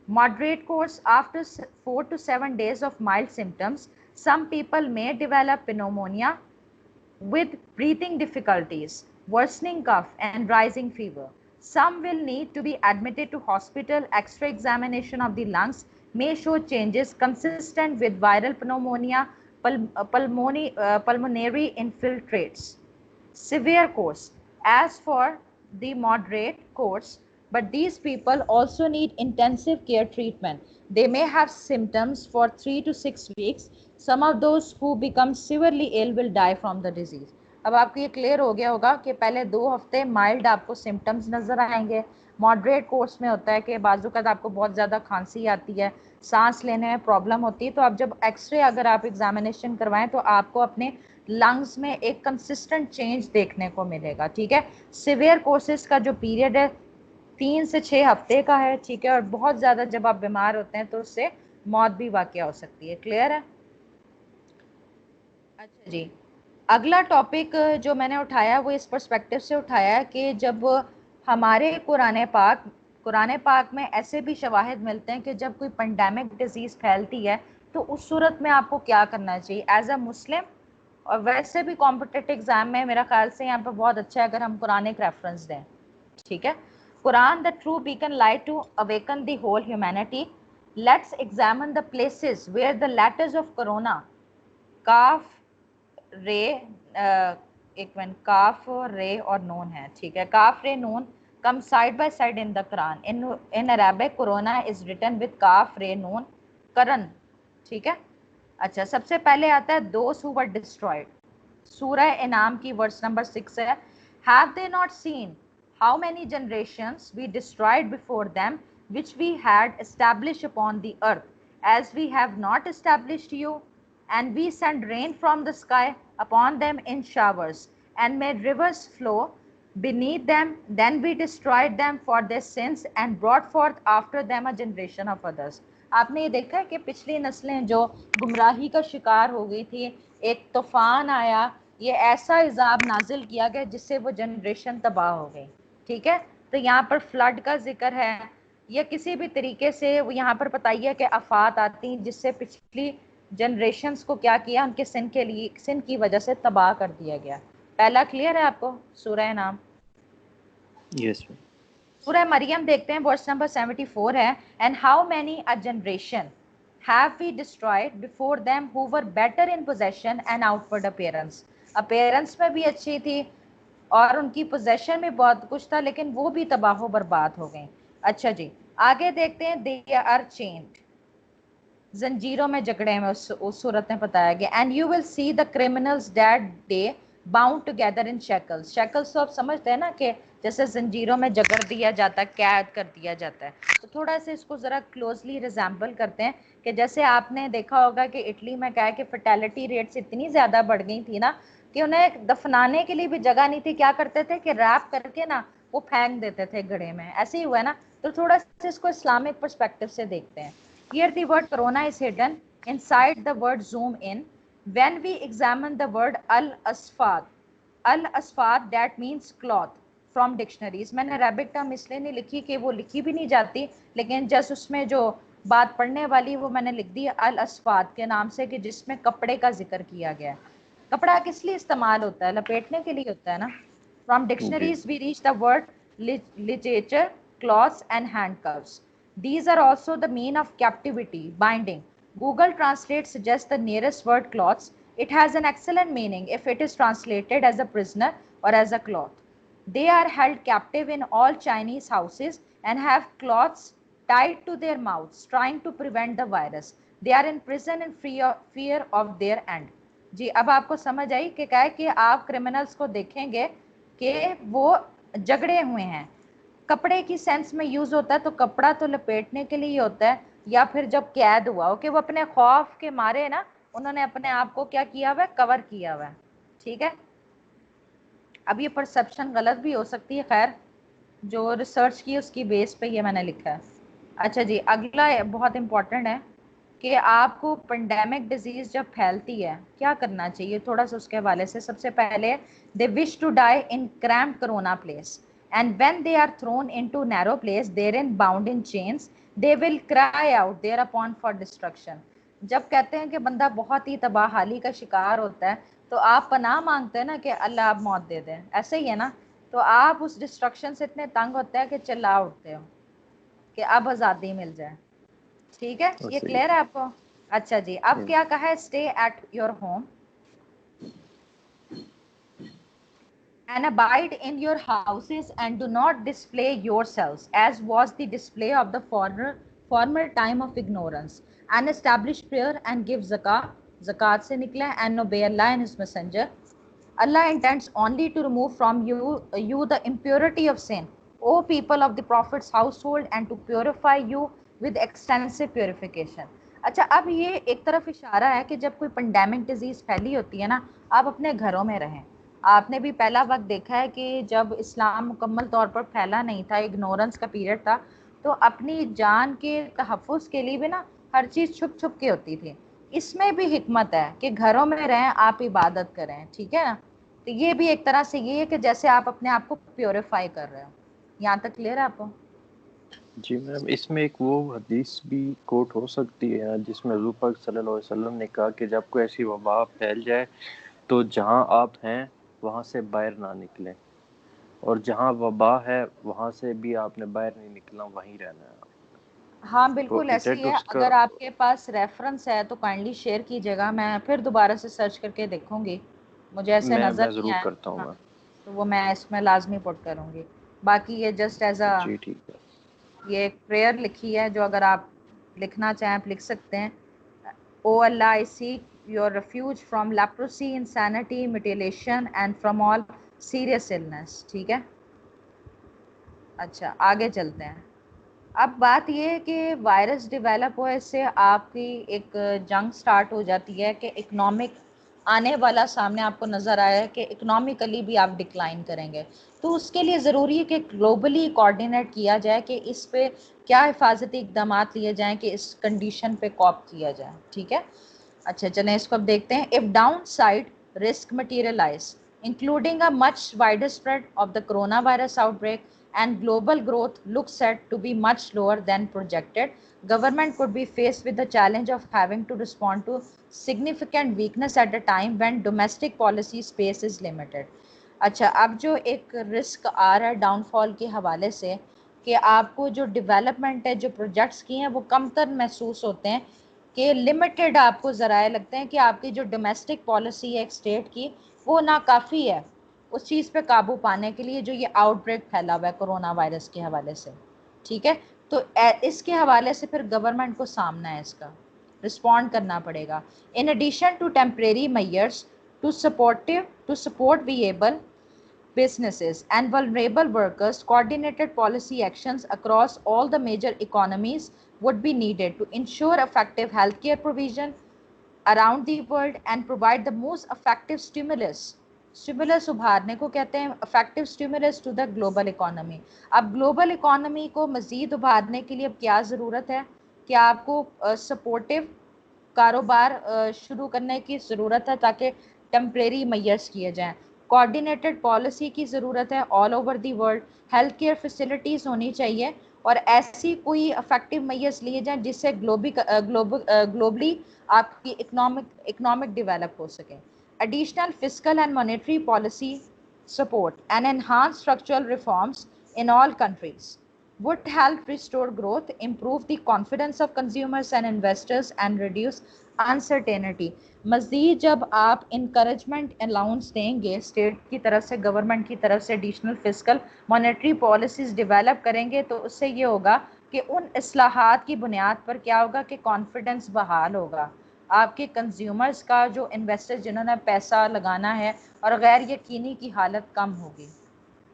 Moderate course, after 4 to 7 days of mild symptoms, some people may develop pneumonia with breathing difficulties, worsening cough and rising fever. Some will need to be admitted to hospital. X-ray examination of the lungs may show changes consistent with viral pneumonia, pulmonary infiltrates. Severe course. As for the moderate course, but these people also need intensive care treatment. They may have symptoms for 3 to 6 weeks. Some of those who become severely ill will die from the disease. अब आपको ये clear हो गया होगा कि पहले 2 हफ्ते mild आपको सिम्टम्स नजर आएंगे, मॉडरेट कोर्स में होता है कि बाजू का आपको बहुत ज़्यादा खांसी आती है, सांस लेने में प्रॉब्लम होती है, तो आप जब एक्सरे अगर आप एग्जामिनेशन करवाएं तो आपको अपने लंग्स में एक कंसिस्टेंट चेंज देखने को मिलेगा, ठीक है। सिवियर कोर्सेज का जो पीरियड है 3 से 6 हफ्ते का है, ठीक है, और बहुत ज़्यादा जब आप बीमार होते हैं तो उससे मौत भी वाक़या हो सकती है। क्लियर है? अच्छा जी, अगला टॉपिक जो मैंने उठाया वो इस पर्सपेक्टिव से उठाया कि जब हमारे कुरान पाक में ऐसे भी शवाहिद मिलते हैं कि जब कोई पेंडेमिक डिजीज़ फैलती है तो उस सूरत में आपको क्या करना चाहिए एज अ मुस्लिम। और वैसे भी कॉम्पिटिटिव एग्जाम में मेरा ख्याल से यहाँ पर बहुत अच्छा है अगर हम कुरानिक रेफरेंस दें, ठीक है। Quran, the true beacon light to awaken the whole humanity. Let's examine the places where the letters of Quran, काफ, रे, एक मिनट, काफ रे और नून है, ठीक है, काफ रे नून come side by side in the Quran. In Arabic, Corona is written with Kaf, Re, Noon, Karan, ठीक है। अच्छा, सबसे पहले आता है those who were destroyed. सूरह इनाम की वर्स नंबर 6 है, have they not seen how many generations we destroyed before them, which we had established upon the earth, as we have not established you, and we sent rain from the sky upon them in showers, and made rivers flow beneath them, then we destroyed them for their sins and brought forth after them a generation of others. आपने ये देखा है कि पिछली नस्लें जो गुमराही का शिकार हो गई थी, एक तूफान आया, ये ऐसा इजाब नाजिल किया गया जिससे वो जनरेशन तबाह हो गई, ठीक है। तो यहाँ पर फ्लड का जिक्र है, या किसी भी तरीके से वो यहाँ पर बताइए कि आफात आती हैं जिससे पिछली जनरेशन्स को क्या किया, उनके सिन की वजह से तबाह कर दिया गया। पहला क्लियर है आपको सूरह नाम? यस। सूरह मरियम देखते हैं, वर्स नंबर 74 है, and how many a generation have we destroyed before them who were better in possession and outward appearance. Appearance में भी अच्छी थी और उनकी पोजेशन में बहुत कुछ था, लेकिन वो भी तबाह बर्बाद हो गए। अच्छा जी, आगे देखते हैं, दे आर चेंज्ड। जंजीरों में जकड़े में उस सूरत में बताया गया। And you will see the criminals that day bound together in shackles. Shackles तो आप समझते हैं ना कि जैसे जंजीरों में जकड़ दिया जाता है, कैद कर दिया जाता है। तो थोड़ा सा इसको जरा क्लोजली रिजेंबल करते हैं कि जैसे आपने देखा होगा कि इटली में क्या है कि फर्टेलिटी रेट्स इतनी ज्यादा बढ़ गई थी ना कि उन्हें दफनाने के लिए भी जगह नहीं थी। क्या करते थे कि रैप करके ना वो फेंक देते थे गड्ढे में। ऐसे ही हुआ ना। तो थोड़ा सा इसको इस्लामिक पर्सपेक्टिव से देखते हैं। Here the word corona is hidden inside the word zoom in. When we examine the word al-asfad that means cloth from dictionaries. मैंने अरेबिक टर्म इसलिए नहीं लिखी कि वो लिखी भी नहीं जाती, लेकिन जस्ट उसमें जो बात पढ़ने वाली वो मैंने लिख दी अल-असफाद के नाम से कि जिसमें कपड़े का जिक्र किया गया है। कपड़ा किस लिए इस्तेमाल होता है? लपेटने के लिए होता है ना। From ji dictionaries we reach the word literature, cloths and handcuffs. These are also the mean of captivity, binding. Google Translate suggests the nearest word cloths. It has an excellent meaning if it is translated as a prisoner or as a cloth. They are held captive in all Chinese houses and have cloths tied to their mouths, trying to prevent the virus. They are in prison in fear of their end. जी, अब आपको समझ आई कि क्या है कि आप criminals को देखेंगे कि वो जगड़े हुए हैं। कपड़े की सेंस में यूज होता है तो कपड़ा तो लपेटने के लिए ही होता है, या फिर जब कैद हुआ हो कि वो अपने खौफ के मारे ना उन्होंने अपने आप को क्या किया हुआ है, कवर किया हुआ है। ठीक है, अब ये परसेप्शन गलत भी हो सकती है, खैर जो रिसर्च की उसकी बेस पे ये मैंने लिखा है। अच्छा जी, अगला बहुत इंपॉर्टेंट है कि आपको पेंडेमिक डिजीज जब फैलती है क्या करना चाहिए, थोड़ा सा उसके हवाले से। सबसे पहले they wish to die in cramped corona place and when they are thrown into narrow place therein bound in chains they will cry out thereupon for destruction. जब कहते हैं कि बंदा बहुत ही तबाहाली का शिकार होता है तो आप पनाह मांगते हैं ना कि अल्लाह आप मौत दे दे, ऐसे ही है ना। तो आप उस डिस्ट्रक्शन से इतने तंग होते हैं कि चिल्ला उठते हो कि अब आज़ादी मिल जाए। ठीक है, और ये सही क्लियर है आपको? अच्छा जी, अब है। क्या कहा है, stay at your home and abide in your houses and do not display yourselves as was the display of the former time of ignorance, and establish prayer and give zakat से निकला है, and obey Allah and his messenger. Allah intends only to remove from you the impurity of sin, O people of the Prophet's household, and to purify you with extensive purification. अच्छा, अब ये एक तरफ इशारा है कि जब कोई पेंडेमिक डिजीज फैली होती है ना, आप अपने घरों में रहें। आपने भी पहला वक्त देखा है कि जब इस्लाम मुकम्मल तौर पर फैला नहीं था, इग्नोरेंस का पीरियड था, तो अपनी जान के तहफ़्फ़ुज़ के लिए भी ना हर चीज़ छुप छुप के होती थी। इसमें भी हिकमत है कि घरों में रहें, आप इबादत करें। ठीक है ना। तो ये भी एक तरह से ये है कि जैसे आप अपने आप को प्योरीफाई कर रहे हो। यहाँ तक क्लियर है आपको? जी मैम, इसमें एक वो हदीस भी कोट हो सकती है जिसमें हुज़ूर पाक सल्लल्लाहु अलैहि वसल्लम ने कहा कि जब कोई ऐसी वबा फैल जाए तो जहाँ आप हैं वहाँ से बाहर ना निकलें, और जहाँ वबा है वहाँ से भी आपने बाहर नहीं निकलना, वहीं रहना है। हाँ तो बिल्कुल ऐसे ही एग्जैक्ट है। उसका। अगर आपके पास रेफरेंस है तो काइंडली शेयर कीजिएगा, मैं फिर दोबारा से सर्च करके देखूंगी, मुझे ऐसे मैं नज़र नहीं ज़रूर आया। करता हूँ हाँ, मैं। तो वो मैं इसमें लाजमी पुट करूंगी। बाकी ये जस्ट एज अ, जी ठीक है। ये एक प्रेयर लिखी है जो अगर आप लिखना चाहें आप लिख सकते हैं। Oh Allah, I seek your refuge from leprosy, insanity, mutilation and from all serious illness. ठीक है, अच्छा आगे चलते हैं। अब बात ये है कि वायरस डेवलप हुए से आपकी एक जंग स्टार्ट हो जाती है कि इकोनॉमिक आने वाला सामने आपको नज़र आया है कि इकोनॉमिकली भी आप डिक्लाइन करेंगे। तो उसके लिए ज़रूरी है कि ग्लोबली कोऑर्डिनेट किया जाए कि इस पे क्या हिफाजती इकदाम लिए जाएं कि इस कंडीशन पे कॉप किया जाए। ठीक है, अच्छा चलें इसको अब देखते हैं। If down side risk materialise including a much wider spread of the corona virus outbreak and global growth looks set to be much lower than projected, government could be faced with the challenge of having to respond to significant weakness at a time when domestic policy space is limited. अच्छा, अब जो एक risk आ रहा है downfall के हवाले से कि आपको जो डेवलपमेंट है, जो प्रोजेक्ट्स किए हैं वो कमतर महसूस होते हैं, कि लिमिटेड आपको ज़राए लगते हैं कि आपकी जो डोमेस्टिक पॉलिसी है एक स्टेट की वो नाकाफ़ी है उस चीज़ पे काबू पाने के लिए जो ये आउटब्रेक फैला हुआ है कोरोना वायरस के हवाले से। ठीक है, तो इसके हवाले से फिर गवर्नमेंट को सामना है इसका, रिस्पॉन्ड करना पड़ेगा। In addition to temporary measures to support viable businesses and vulnerable workers, coordinated policy actions across all the major economies would be needed to ensure effective healthcare provision around the world and provide the most effective stimulus. Stimulus उभारने को कहते हैं effective stimulus to the global economy. अब global economy को मजीद उभारने के लिए अब क्या ज़रूरत है कि आपको सपोर्टिव कारोबार शुरू करने की ज़रूरत है ताकि टेम्परेरी मेजर्स किए जाएं। कोऑर्डिनेटेड पॉलिसी की ज़रूरत है all over the world. Health care facilities होनी चाहिए और ऐसी कोई इफेक्टिव मेजर्स लिए जाएं जिससे ग्लोबली आपकी इकोनॉमिक डेवलप हो सके। Additional fiscal and monetary policy support and enhance structural reforms in all countries would help restore growth, improve the confidence of consumers and investors and reduce uncertainty. मज़ीद जब आप encouragement allowance देंगे state की तरफ से, government की तरफ से additional fiscal monetary policies develop करेंगे तो उससे ये होगा कि उन इस्लाहात की बुनियाद पर क्या होगा कि कॉन्फिडेंस बहाल होगा आपके कंज्यूमर्स का, जो इन्वेस्टर्स जिन्होंने पैसा लगाना है, और गैर यकीनी की हालत कम होगी।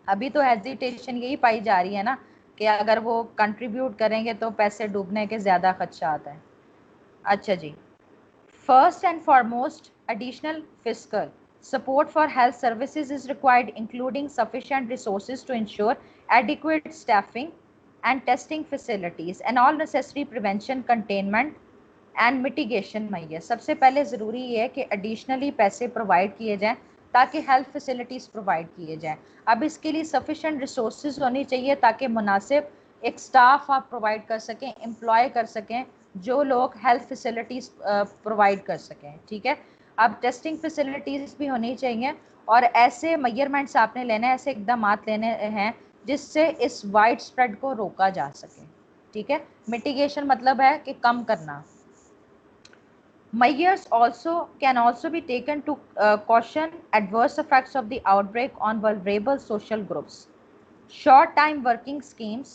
अभी तो हेजिटेशन यही पाई जा रही है ना कि अगर वो कंट्रीब्यूट करेंगे तो पैसे डूबने के ज़्यादा खदशा आता है। अच्छा जी, first and foremost additional fiscal support for health services is required, including sufficient resources to ensure adequate staffing and testing facilities and all necessary prevention, containment and mitigation measures। सबसे पहले ज़रूरी ये है कि एडिशनली पैसे प्रोवाइड किए जाएं ताकि हेल्थ फैसिलिटीज़ प्रोवाइड किए जाएं। अब इसके लिए सफिशेंट रिसोर्सेज होनी चाहिए ताकि मुनासिब एक स्टाफ आप प्रोवाइड कर सकें, एम्प्लॉय कर सकें जो लोग हेल्थ फैसिलिटीज़ प्रोवाइड कर सकें। ठीक है, अब टेस्टिंग फैसिलिटीज़ भी होनी चाहिए और ऐसे मेजरमेंट्स आपने लेने हैं, ऐसे इकदाम लेने हैं जिससे इस वाइड स्प्रेड को रोका जा सके। ठीक है, मिटिगेशन मतलब है कि कम करना। Measures can also be taken to caution adverse effects of the outbreak on vulnerable social groups. Short-time working schemes,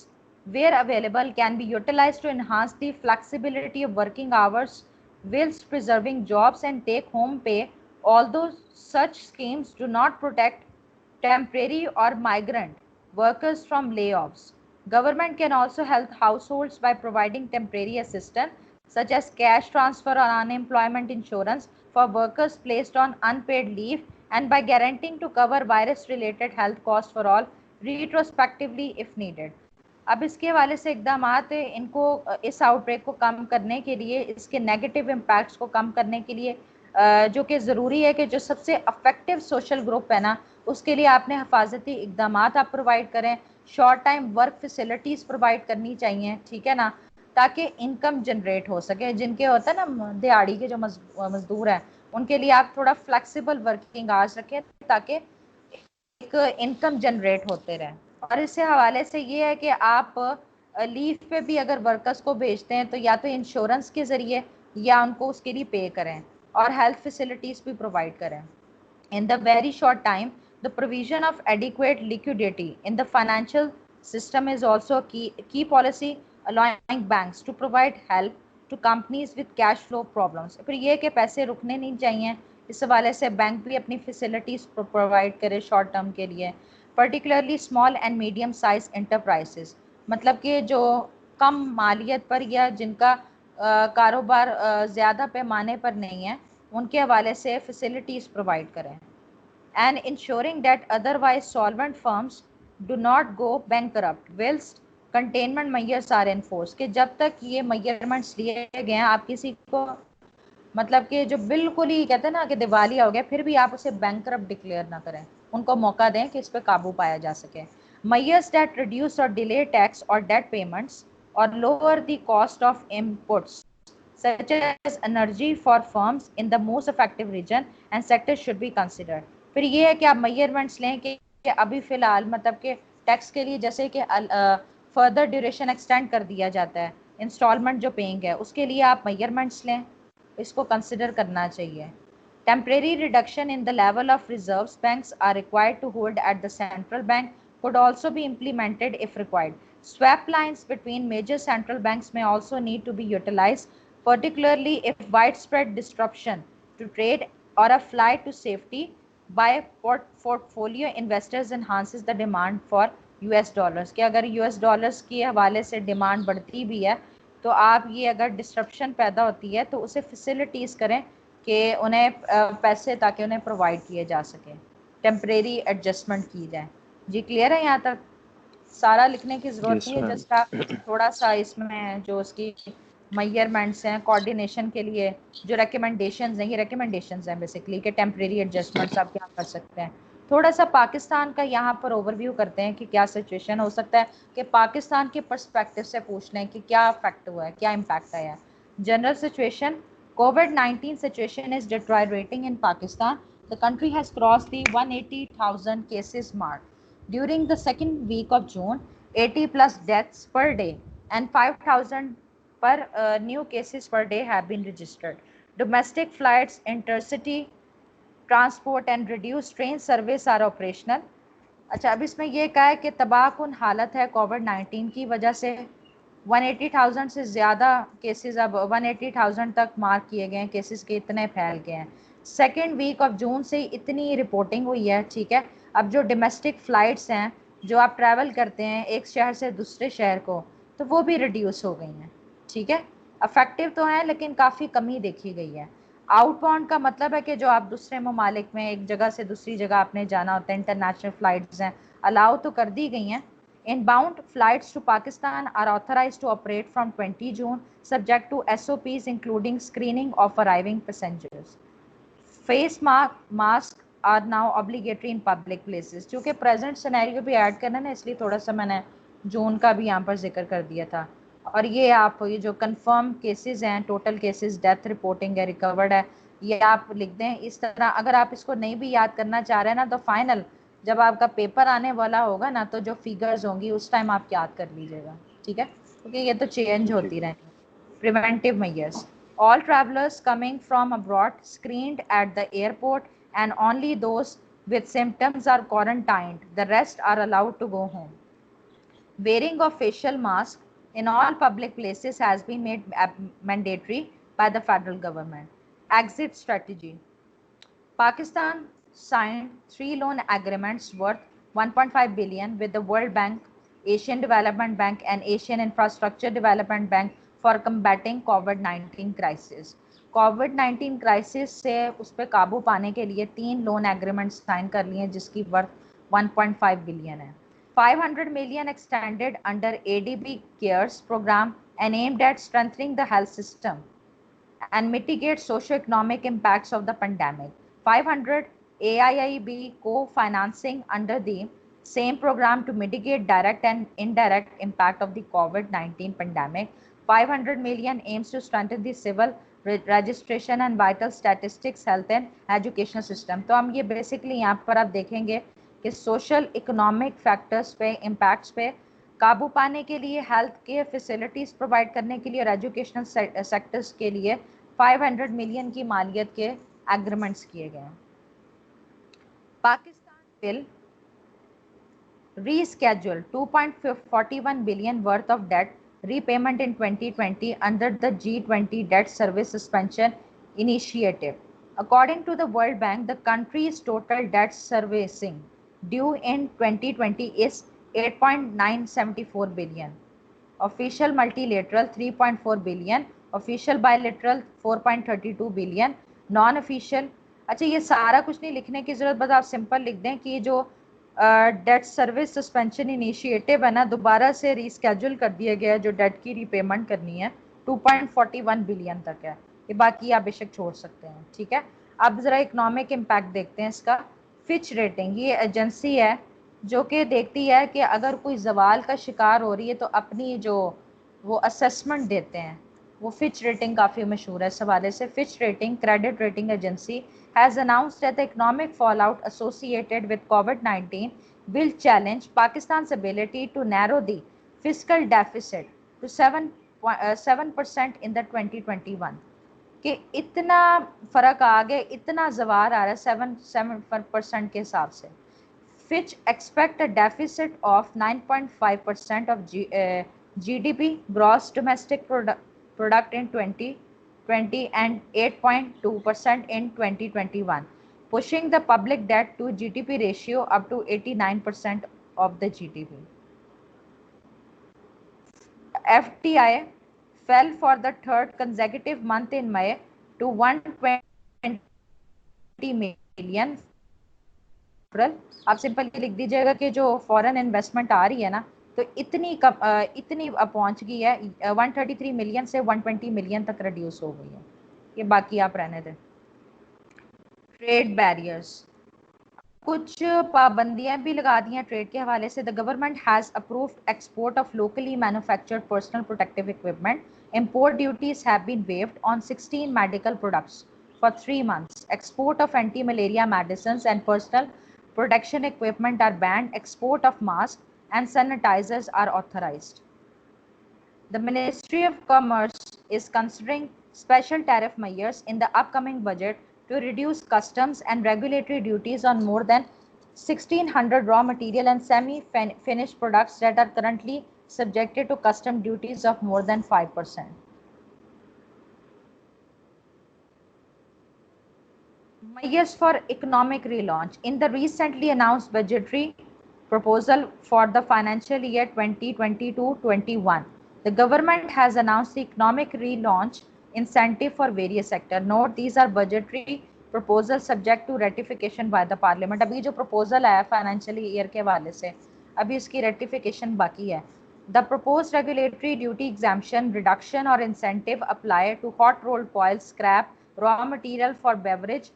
where available, can be utilized to enhance the flexibility of working hours whilst preserving jobs and take-home pay, although such schemes do not protect temporary or migrant workers from layoffs. Government can also help households by providing temporary assistance such as cash transfer or unemployment insurance for workers placed on unpaid leave and by guaranteeing to cover virus related health costs for all retrospectively if needed। अब इसके हवाले से इकदाम इनको इस outbreak को कम करने के लिए, इसके नेगेटिव इम्पैक्ट्स को कम करने के लिए जो कि ज़रूरी है कि जो सबसे अफेक्टिव सोशल ग्रुप है ना उसके लिए आपने हिफाजती इकदाम आप प्रोवाइड करें, short time work facilities provide करनी चाहिए। ठीक है ना, ताकि इनकम जनरेट हो सके। जिनके होता है ना दिहाड़ी के जो मजदूर हैं उनके लिए आप थोड़ा फ्लेक्सिबल वर्किंग आवर्स रखें ताकि एक इनकम जनरेट होते रहे। और इससे हवाले से ये है कि आप लीव पे भी अगर वर्कर्स को भेजते हैं तो या तो इंश्योरेंस के ज़रिए या उनको उसके लिए पे करें और हेल्थ फैसिलिटीज़ भी प्रोवाइड करें। In the very short time, the provision of adequate liquidity in the financial system is also a key policy, allowing banks to provide help to companies with cash flow problems। फिर ये कि पैसे रुकने नहीं चाहिए, इस हवाले से बैंक भी अपनी फैसिलिटीज़ प्रोवाइड करे शॉर्ट टर्म के लिए, particularly small and medium size enterprises, मतलब कि जो कम मालियत पर या जिनका कारोबार ज़्यादा पैमाने पर नहीं है उनके हवाले से फैसिलिटीज़ प्रोवाइड करें। And ensuring that otherwise solvent firms do not go bankrupt whilst containment measures are enforce, कि जब तक ये मेजरमेंट्स लिए गए हैं आप किसी को मतलब कि जो बिल्कुल ही कहते हैं ना कि दिवालिया हो गया फिर भी आप उसे बैंकरप्ट डिक्लेयर ना करें, उनको मौका दें कि इस पर काबू पाया जा सके। मेजर्स दैट रिड्यूस और डिले टैक्स और डेट पेमेंट्स और lower the cost of inputs such as energy for firms in the most affected region and sectors should be considered। फिर ये है कि आप मेजरमेंट्स लें कि अभी फ़िलहाल मतलब कि टैक्स के लिए जैसे कि फर्दर ड्यूरेशन एक्सटेंड कर दिया जाता है, इंस्टॉलमेंट जो पेइंग है उसके लिए आप मेजरमेंट्स लें, इसको कंसिडर करना चाहिए। Temporary reduction in the level of reserves banks are required to hold at the central bank could also be implemented if required। Swap lines between major central banks may also need to be utilized, particularly if widespread disruption to trade or a flight to safety by portfolio investors enhances the demand for US dollars. कि अगर US dollars के हवाले से demand बढ़ती भी है तो आप ये अगर डिस्ट्रप्शन पैदा होती है तो उसे फैसिलिटीज करें कि उन्हें पैसे ताकि उन्हें प्रोवाइड किए जा सके, टेम्परेरी एडजस्टमेंट की जाए। जी क्लियर है? यहाँ तक सारा लिखने की ज़रूरत यस नहीं है, मैम। जस्ट आप थोड़ा सा इसमें जो उसकी मेजरमेंट्स हैं कोऑर्डिनेशन के लिए जो रिकमेंडेशंस हैं, ये रिकमेंडेशंस हैं बेसिकली कि टेम्परेरी एडजस्टमेंट्स आप क्या कर सकते हैं। थोड़ा सा पाकिस्तान का यहाँ पर ओवरव्यू करते हैं कि क्या सिचुएशन हो सकता है, कि पाकिस्तान के पर्सपेक्टिव से पूछ लें कि क्या इफेक्ट हुआ है, क्या इम्पैक्ट आया है। General situation, COVID-19 situation is deteriorating in Pakistan. The country has crossed the 180,000 cases mark. During the second week of June, 80 plus deaths per day and 5,000 per new cases per day have been registered. Domestic flights, intercity transport and reduced train service are operational. अच्छा, अब इसमें ये कहा है कि तबाहकुन हालत है कोविड-19 की वजह से 180,000 से ज़्यादा केसेस, अब 180,000 तक मार्क किए गए हैं केसेस के, इतने फैल गए हैं। सेकेंड वीक ऑफ जून से इतनी रिपोर्टिंग हुई है, ठीक है। अब जो डोमेस्टिक फ़्लाइट्स हैं, जो आप ट्रैवल करते हैं एक शहर से दूसरे शहर को, तो वो भी रिड्यूस हो गई हैं, ठीक है। अफेक्टिव तो हैं लेकिन काफ़ी कमी देखी गई है। आउटबाउंड का मतलब है कि जो आप दूसरे ममालिक में एक जगह से दूसरी जगह आपने जाना होता है, इंटरनेशनल फ़्लाइट्स हैं, अलाउ तो कर दी गई हैं। Inbound flights to Pakistan are authorized to operate from 20 June, subject to SOPs including screening of arriving passengers. Face mask are now obligatory in public places. क्योंकि प्रेजेंट सिनेरियो भी add करना ना, इसलिए थोड़ा सा मैंने जून का भी यहाँ पर जिक्र कर दिया था। और ये आप ये जो कंफर्म केसेस हैं, टोटल केसेस, डेथ रिपोर्टिंग है, रिकवर्ड है, ये आप लिख दें इस तरह। अगर आप इसको नहीं भी याद करना चाह रहे हैं ना, तो फाइनल जब आपका पेपर आने वाला होगा ना, तो जो फिगर्स होंगी उस टाइम आप याद कर लीजिएगा, ठीक है, क्योंकि ये तो चेंज जी होती रहेंगी। Preventive measures. All travelers coming from abroad screened at the airport and only those with symptoms are quarantined. The rest are allowed to go home. Wearing of facial mask in all public places has been made mandatory by the federal government. Exit strategy. Pakistan signed 3 loan agreements worth 1.5 billion with the World Bank, Asian Development Bank and Asian Infrastructure Development Bank for combating COVID-19 crisis. COVID-19 crisis से उस पर काबू पाने के लिए 3 loan agreement sign कर लिए जिसकी वर्थ 1.5 बिलियन है। 500 million extended under ADB CARES program and aimed at strengthening the health system and mitigate socio-economic impacts of the pandemic. 500 AIIB co-financing under the same program to mitigate direct and indirect impact of the COVID-19 pandemic. 500 million aims to strengthen the civil registration and vital statistics, health and education system. तो हम ये basically यहाँ पर आप देखेंगे कि social economic factors पे, impacts पे काबू पाने के लिए, हेल्थ केयर फैसिलिटीज़ प्रोवाइड करने के लिए और एजुकेशनल सेक्टर्स के लिए 500 मिलियन की मालियत के एग्रीमेंट्स किए गए हैं। Pakistan will reschedule 2.41 billion worth of debt repayment in 2020 under the G20 debt service suspension initiative. According to the World Bank, the country's total debt servicing due in 2020 is 8.974 billion. Official multilateral 3.4 billion, official bilateral 4.32 billion, non official. अच्छा, ये सारा कुछ नहीं लिखने की जरूरत, बस आप सिंपल लिख दें कि जो डेट सर्विस सस्पेंशन इनिशिएटिव है ना, दोबारा से रीस्केड्यूल कर दिया गया है। जो डेट की रीपेमेंट करनी है 2.41 बिलियन तक है, ये बाकी आप बेशक छोड़ सकते हैं, ठीक है। अब जरा इकोनॉमिक इम्पैक्ट देखते हैं इसका। फिच रेटिंग ये एजेंसी है जो कि देखती है कि अगर कोई जवाल का शिकार हो रही है तो अपनी जो वो असेसमेंट देते हैं, वो फिच रेटिंग काफ़ी मशहूर है इस हवाले से। Fitch rating credit rating agency has announced that the economic fallout associated with COVID-19 will challenge Pakistan's ability to narrow the fiscal deficit to 7% in the 2021। कि इतना फ़र्क आ गया, इतना जवार आ रहा है 7% के हिसाब से। Fitch expect a deficit of 9.5% of GDP, gross domestic product in 2021. 20 and 8.2% in 2021, pushing the public debt to GDP ratio up to 89% of the GDP. FDI fell for the third consecutive month in May to 120 million अप्रैल। आप simple लिख दीजिएगा कि जो foreign investment आ रही है ना, तो इतनी पहुंच गई है 133 मिलियन से 120 मिलियन तक रिड्यूस हो गई है। ये बाकी आप रहने दें। ट्रेड बैरियर्स, कुछ पाबंदियां भी लगा दी हैं ट्रेड के हवाले से। The government has approved export of locally manufactured personal protective equipment. Import duties have been waived on 16 medical products for 3 months. Export of anti-malaria medicines and personal protection equipment are banned. Export of masks and sanitizers are authorized. The Ministry of Commerce is considering special tariff measures in the upcoming budget to reduce customs and regulatory duties on more than 1,600 raw material and semi-finished products that are currently subjected to custom duties of more than 5%. Measures for economic relaunch. In the recently announced budgetary proposal for the financial year 2022-21, the government has announced the economic relaunch incentive for various sectors. Note, these are budgetary proposals subject to ratification by the parliament. अभी जो proposal आया financial year के हवाले से, अभी इसकी ratification बाकी है. The proposed regulatory duty exemption, reduction or incentive apply to hot rolled coil, scrap, raw material for beverage,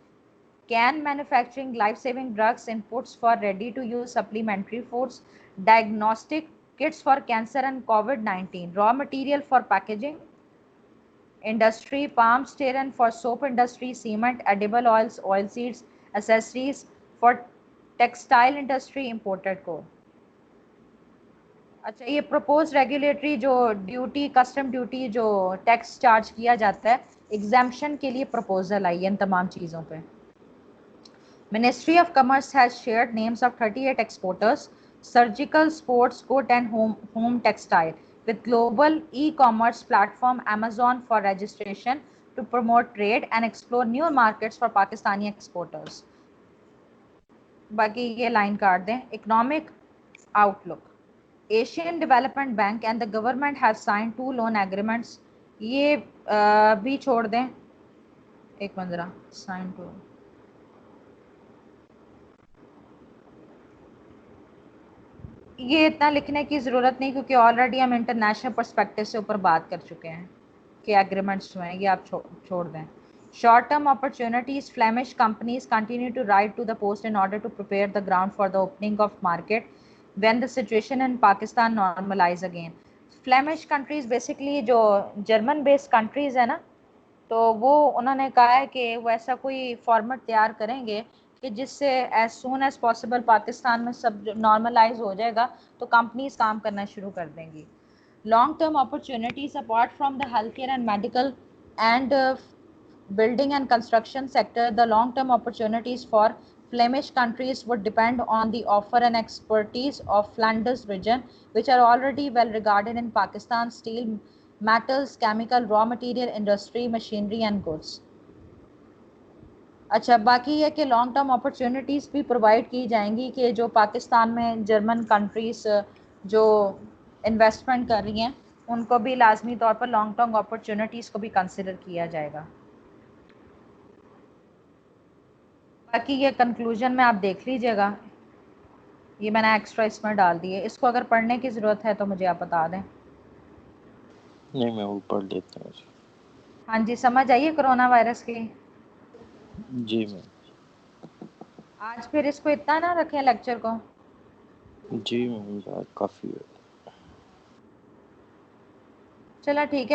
can manufacturing, life-saving drugs, inputs for ready-to-use supplementary foods, diagnostic kits for cancer and COVID-19, raw material for packaging industry, palm stearin for soap industry, cement, edible oils, oil seeds, accessories for textile industry, imported coal. अच्छा, ये propose regulatory जो duty, custom duty, जो tax charge किया जाता है, exemption के लिए proposal आई है इन तमाम चीज़ों पे। Ministry of Commerce has shared names of 38 exporters, surgical, sports, good and home textile with global e-commerce platform Amazon for registration to promote trade and explore new markets for Pakistani exporters. बाकी ये line काट दें। Economic outlook. Asian Development Bank and the government have signed 2 loan agreements. ये भी छोड़ दें, एक minute जरा, साइन टू, ये इतना लिखने की ज़रूरत नहीं क्योंकि ऑलरेडी हम इंटरनेशनल पर्सपेक्टिव से ऊपर बात कर चुके हैं कि एग्रीमेंट्स जो हैं ये आप छोड़ दें। Short term opportunities, Flemish companies continue to write to the post in order to prepare the ground for the opening of market when the situation in Pakistan normalise again. Flemish countries basically जो German based countries है ना, तो वो उन्होंने कहा है कि वो ऐसा कोई फॉर्मेट तैयार करेंगे कि जिससे as soon as possible Pakistan में सब नॉर्मलाइज हो जाएगा तो कंपनीज काम करना शुरू कर देंगी। Long term opportunities apart from the health care and medical and building and construction sector, the long term opportunities for Flemish countries would depend on the offer and expertise of Flanders region, which are already well regarded in Pakistan steel, metals, chemical, raw material industry, machinery and goods. अच्छा, बाकी है कि long term opportunities भी provide की जाएंगी कि जो पाकिस्तान में जर्मन कंट्रीज़ जो इन्वेस्टमेंट कर रही हैं उनको भी लाजमी तौर पर लॉन्ग टर्म अपॉर्चुनिटीज़ को भी कंसिडर किया जाएगा। बाकी ये कंक्लूजन में आप देख लीजिएगा, ये मैंने एक्स्ट्रा इसमें डाल दिए, इसको अगर पढ़ने की ज़रूरत है तो मुझे आप बता दें। नहीं, मैं वो पढ़ लेता हूँ। हाँ जी, समझ आइए कोरोना वायरस की। जी मैम। आज फिर इसको इतना ना रखें लेक्चर को। जी मैम, काफ़ी है। चलो ठीक है।